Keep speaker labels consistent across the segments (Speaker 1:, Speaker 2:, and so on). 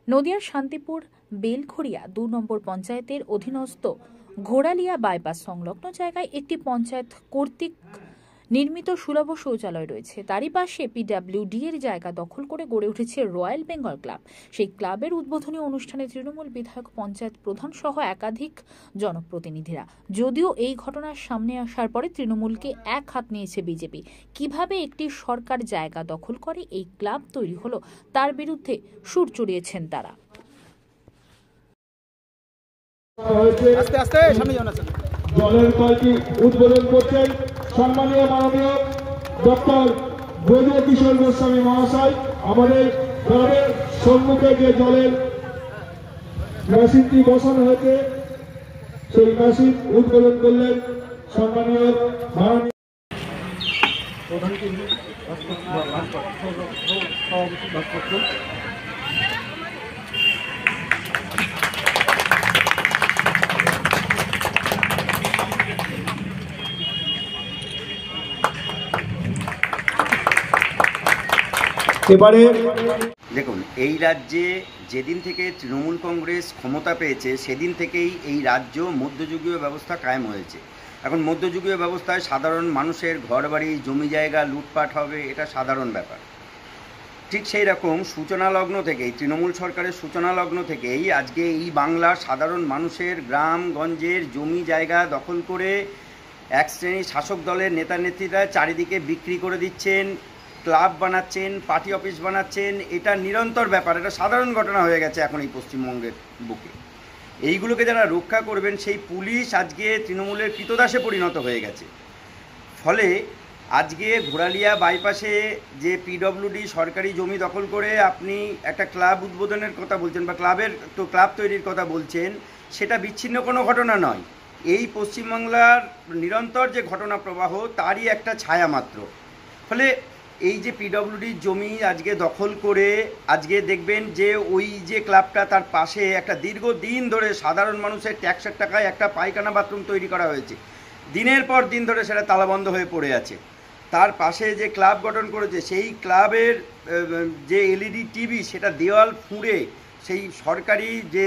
Speaker 1: নদিয়ার শান্তিপুর বেলঘড়িয়া ২ নম্বর পঞ্চায়েতের অধীনস্থ ঘোড়ালিয়া বাইপাস সংলগ্ন জায়গায় একটি পঞ্চায়েত কর্তৃক নির্মিত সুলভ শৌচালয় রয়েছে। তারই পাশে পিডব্লিউডি এর জায়গা দখল করে গড়ে উঠেছে রয়্যাল বেঙ্গল ক্লাব। সেই ক্লাবের উদ্বোধনী অনুষ্ঠানে তৃণমূল বিধায়ক, পঞ্চায়েত প্রধান সহ একাধিক জনপ্রতিনিধিরা। যদিও এই ঘটনার সামনে আসার পরে তৃণমূলকে এক হাত নিয়েছে বিজেপি। কিভাবে একটি সরকার জায়গা দখল করে এই ক্লাব তৈরি হলো তার বিরুদ্ধে সুর চড়িয়েছেন তারা।
Speaker 2: জলের কলটি উদ্বোধন করছেন সম্মানীয় মাননীয় ডক্টর ব্রজকিশোর গোস্বামী মহাশয়। আমাদের গ্রামের সম্মুখে যে জলের মেশিনটি বসানো হয়েছে সেই মেশিন উদ্বোধন করলেন সম্মানীয় মাননীয় এবারে
Speaker 3: দেখুন, এই রাজ্যে যেদিন থেকে তৃণমূল কংগ্রেস ক্ষমতা পেয়েছে সেদিন থেকেই এই রাজ্য মধ্যযুগীয় ব্যবস্থা কায়েম হয়েছে। এখন মধ্যযুগীয় ব্যবস্থায় সাধারণ মানুষের ঘরবাড়ি, জমি জায়গা লুটপাট হবে, এটা সাধারণ ব্যাপার। ঠিক সেই রকম সূচনালগ্ন থেকেই, তৃণমূল সরকারের সূচনালগ্ন থেকেই আজকে এই বাংলার সাধারণ মানুষের গ্রামগঞ্জের জমি জায়গা দখল করে এক শ্রেণীর শাসক দলের নেতা নেত্রীরা চারিদিকে বিক্রি করে দিচ্ছেন, ক্লাব বানাচ্ছেন, পার্টি অফিস বানাচ্ছেন। এটা নিরন্তর ব্যাপার, এটা সাধারণ ঘটনা হয়ে গেছে এখন এই পশ্চিমবঙ্গের বুকে। এইগুলোকে যারা রক্ষা করবেন সেই পুলিশ আজকে তৃণমূলের কৃতদাসে পরিণত হয়ে গেছে। ফলে আজকে ঘোড়ালিয়া বাইপাসে যে পিডব্লিউডি সরকারি জমি দখল করে আপনি একটা ক্লাব উদ্বোধনের কথা বলছেন বা ক্লাব তৈরির কথা বলছেন, সেটা বিচ্ছিন্ন কোনো ঘটনা নয়। এই পশ্চিমবাংলার নিরন্তর যে ঘটনা প্রবাহ তারই একটা ছায়া মাত্র। ফলে এই যে পিডব্লিউডির জমি আজকে দখল করে আজকে দেখবেন যে ওই যে ক্লাবটা, তার পাশে একটা দীর্ঘদিন ধরে সাধারণ মানুষের ট্যাক্সের টাকায় একটা পায়খানা বাথরুম তৈরি করা হয়েছে। দিনের পর দিন ধরে সেটা তালাবন্ধ হয়ে পড়ে আছে। তার পাশে যে ক্লাব গঠন করেছে সেই ক্লাবের যে এলইডি টিভি, সেটা দেওয়াল ফুঁড়ে, সেই সরকারি যে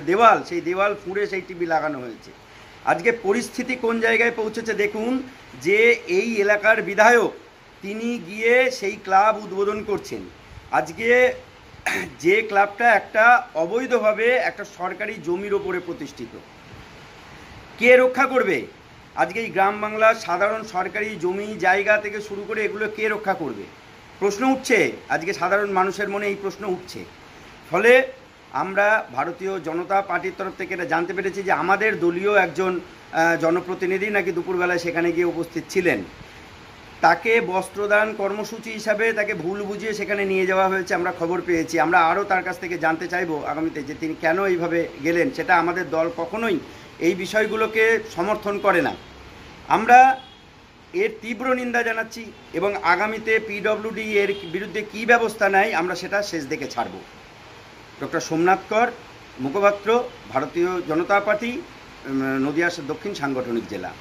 Speaker 3: দেওয়াল, সেই দেওয়াল ফুঁড়ে সেই টিভি লাগানো হয়েছে। আজকে পরিস্থিতি কোন জায়গায় পৌঁছেছে দেখুন, যে এই এলাকার বিধায়ক তিনি গিয়ে সেই ক্লাব উদ্বোধন করছেন। আজকে যে ক্লাবটা একটা অবৈধভাবে একটা সরকারি জমির ওপরে প্রতিষ্ঠিত, কে রক্ষা করবে? আজকে এই গ্রাম বাংলার সাধারণ সরকারি জমি জায়গা থেকে শুরু করে এগুলো কে রক্ষা করবে? প্রশ্ন উঠছে, আজকে সাধারণ মানুষের মনে এই প্রশ্ন উঠছে। ফলে আমরা ভারতীয় জনতা পার্টির তরফ থেকে এটা জানতে পেরেছি যে আমাদের দলীয় একজন জনপ্রতিনিধি নাকি দুপুরবেলায় সেখানে গিয়ে উপস্থিত ছিলেন। তাকে বস্ত্রদান কর্মসূচি হিসাবে তাকে ভুল বুঝিয়ে সেখানে নিয়ে যাওয়া হয়েছে, আমরা খবর পেয়েছি। আমরা আরও তার কাছ থেকে জানতে চাইব আগামীতে যে তিনি কেন এইভাবে গেলেন। সেটা আমাদের দল কখনোই এই বিষয়গুলোকে সমর্থন করে না। আমরা এর তীব্র নিন্দা জানাচ্ছি এবং আগামীতে পিডব্লিউডি এর বিরুদ্ধে কী ব্যবস্থা নেয় আমরা সেটা শেষ দেখে ছাড়ব। ডক্টর সোমনাথ কর, মুখপাত্র, ভারতীয় জনতা পার্টি, নদিয়া দক্ষিণ সাংগঠনিক জেলা।